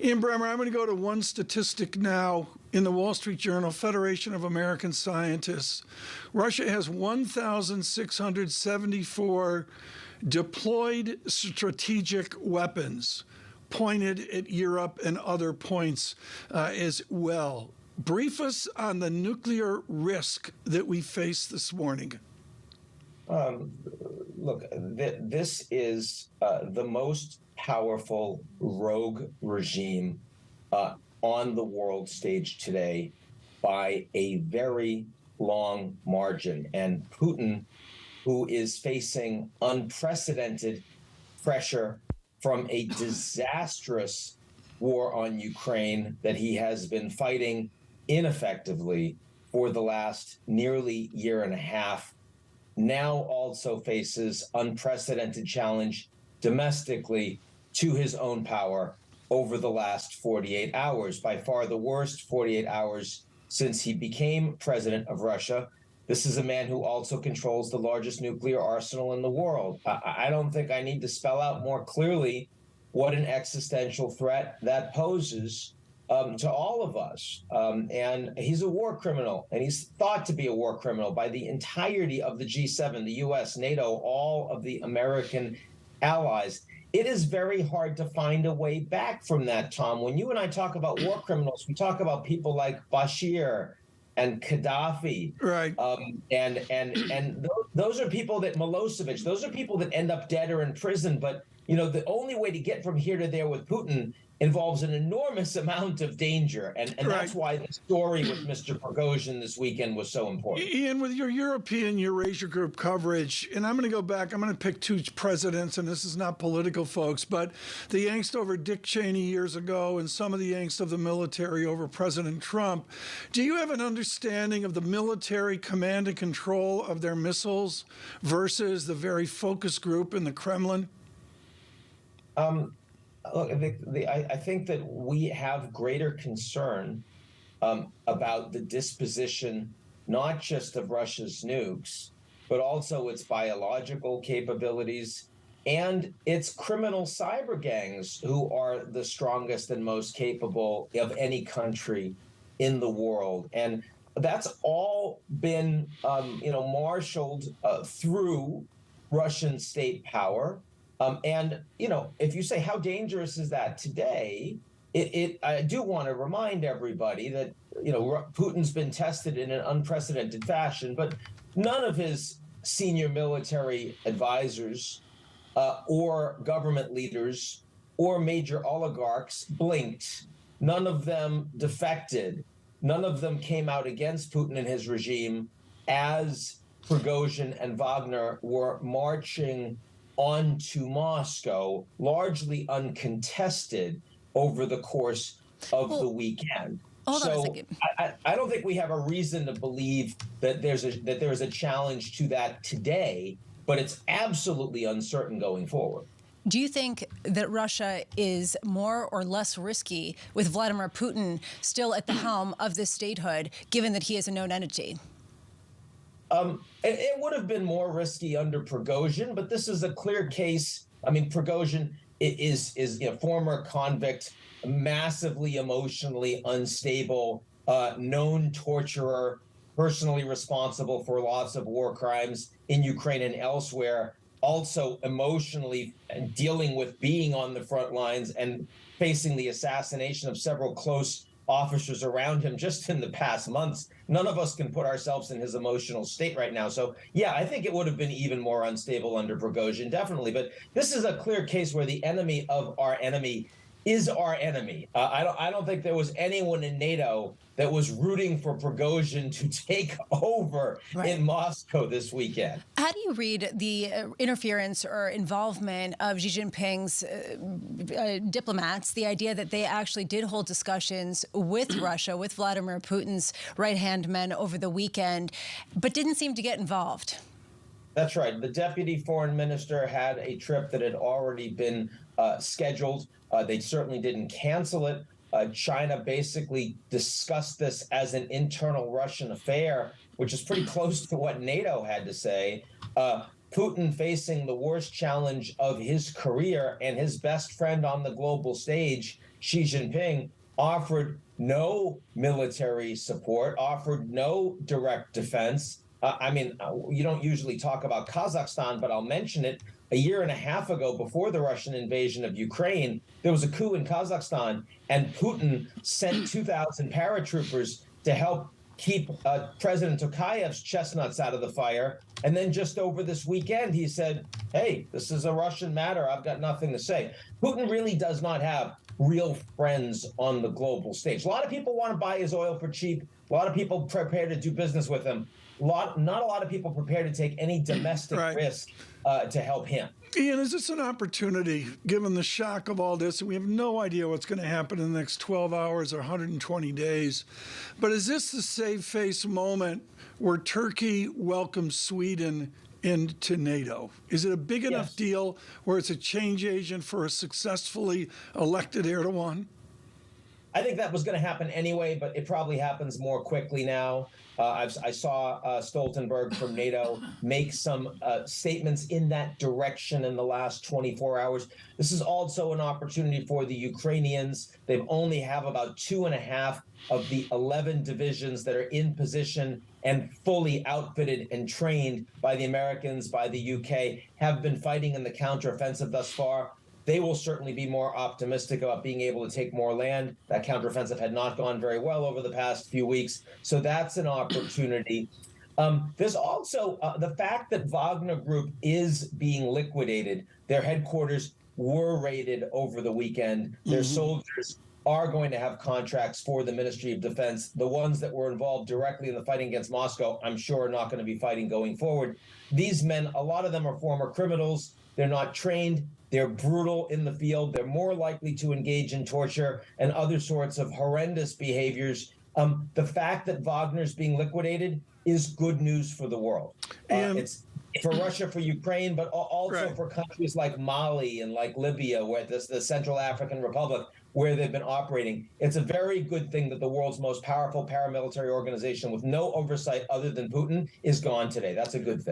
Ian Bremmer, I'm going to go to one statistic now in the Wall Street Journal, Federation of American Scientists. Russia has 1,674 deployed strategic weapons pointed at Europe and other points as well. Brief us on the nuclear risk that we face this morning. Look, this is the most powerful rogue regime on the world stage today by a very long margin. And Putin, who is facing unprecedented pressure from a disastrous war on Ukraine that he has been fighting ineffectively for the last nearly year and a half, now also faces unprecedented challenge domestically to his own power over the last 48 hours, by far the worst 48 hours since he became president of Russia. This is a man who also controls the largest nuclear arsenal in the world. I don't think I need to spell out more clearly what an existential threat that poses to all of us. And he's a war criminal, and he's thought to be a war criminal by the entirety of the G7, the US, NATO, all of the American allies. It is very hard to find a way back from that, Tom. When you and I talk about war criminals, we talk about people like Bashir and Gaddafi. Right. And those are people that Milosevic, those are people that end up dead or in prison. But, you know, the only way to get from here to there with Putin involves an enormous amount of danger. And Right. that's why the story with Mr. Prigozhin this weekend was so important. Ian, with your European Eurasia Group coverage, and I'm going to go back, I'm going to pick two presidents, and this is not political, folks, but the angst over Dick Cheney years ago and some of the angst of the military over President Trump. Do you have an understanding of the military command and control of their missiles versus the very focused group in the Kremlin? Look, I think that we have greater concern about the disposition, not just of Russia's nukes, but also its biological capabilities and its criminal cyber gangs, who are the strongest and most capable of any country in the world. And that's all been, marshaled through Russian state power. And, you know, if you say how dangerous is that today, I do want to remind everybody that, you know, Putin's been tested in an unprecedented fashion, but none of his senior military advisors or government leaders or major oligarchs blinked. None of them defected. None of them came out against Putin and his regime as Prigozhin and Wagner were marching on to Moscow, largely uncontested over the course of the weekend. Hold on a second. I don't think we have a reason to believe that there's a challenge to that today, but it's absolutely uncertain going forward. Do you think that Russia is more or less risky with Vladimir Putin still at the helm of this statehood, given that he is a known entity? It would have been more risky under Prigozhin, but this is a clear case. I mean, Prigozhin is a former convict, massively emotionally unstable, known torturer, personally responsible for lots of war crimes in Ukraine and elsewhere, also emotionally dealing with being on the front lines and facing the assassination of several close officers around him just in the past months. None of us can put ourselves in his emotional state right now. So, yeah, I think it would have been even more unstable under Prigozhin, definitely. But this is a clear case where the enemy of our enemy is our enemy. I don't think there was anyone in NATO that was rooting for Prigozhin to take over in Moscow this weekend. How do you read the interference or involvement of Xi Jinping's diplomats, the idea that they actually did hold discussions with Russia, with Vladimir Putin's right-hand men over the weekend, but didn't seem to get involved? That's right. The deputy foreign minister had a trip that had already been scheduled. They certainly didn't cancel it. China basically discussed this as an internal Russian affair, which is pretty close to what NATO had to say. Putin facing the worst challenge of his career and his best friend on the global stage Xi Jinping offered no military support, offered no direct defense. You don't usually talk about Kazakhstan, but I'll mention it. A year and a half ago, before the Russian invasion of Ukraine, there was a coup in Kazakhstan, and Putin sent 2,000 paratroopers to help keep President Tokayev's chestnuts out of the fire. And then just over this weekend, he said, hey, this is a Russian matter. I've got nothing to say. Putin really does not have real friends on the global stage. A lot of people want to buy his oil for cheap. A lot of people prepared to do business with him. Not a lot of people prepared to take any domestic risk to help him. Ian, is this an opportunity, given the shock of all this? We have no idea what's going to happen in the next 12 hours or 120 days. But is this the save face moment where Turkey welcomes Sweden into NATO? Is it a big enough deal where it's a change agent for a successfully elected Erdogan? I think that was going to happen anyway, but it probably happens more quickly now. I saw Stoltenberg from NATO make some statements in that direction in the last 24 hours. This is also an opportunity for the Ukrainians. They only have about 2.5 of the 11 divisions that are in position and fully outfitted and trained by the Americans, by the UK, have been fighting in the counteroffensive thus far. They will certainly be more optimistic about being able to take more land. That counteroffensive had not gone very well over the past few weeks. So that's an opportunity. There's also the fact that Wagner Group is being liquidated. Their headquarters were raided over the weekend. Their soldiers are going to have contracts for the Ministry of Defense. The ones that were involved directly in the fighting against Moscow, I'm sure, are not going to be fighting going forward. These men, a lot of them are former criminals. They're not trained. They're brutal in the field. They're more likely to engage in torture and other sorts of horrendous behaviors. The fact that Wagner's being liquidated is good news for the world. It's for Russia, for Ukraine, but also for countries like Mali and like Libya, where the Central African Republic, where they've been operating. It's a very good thing that the world's most powerful paramilitary organization with no oversight other than Putin is gone today. That's a good thing.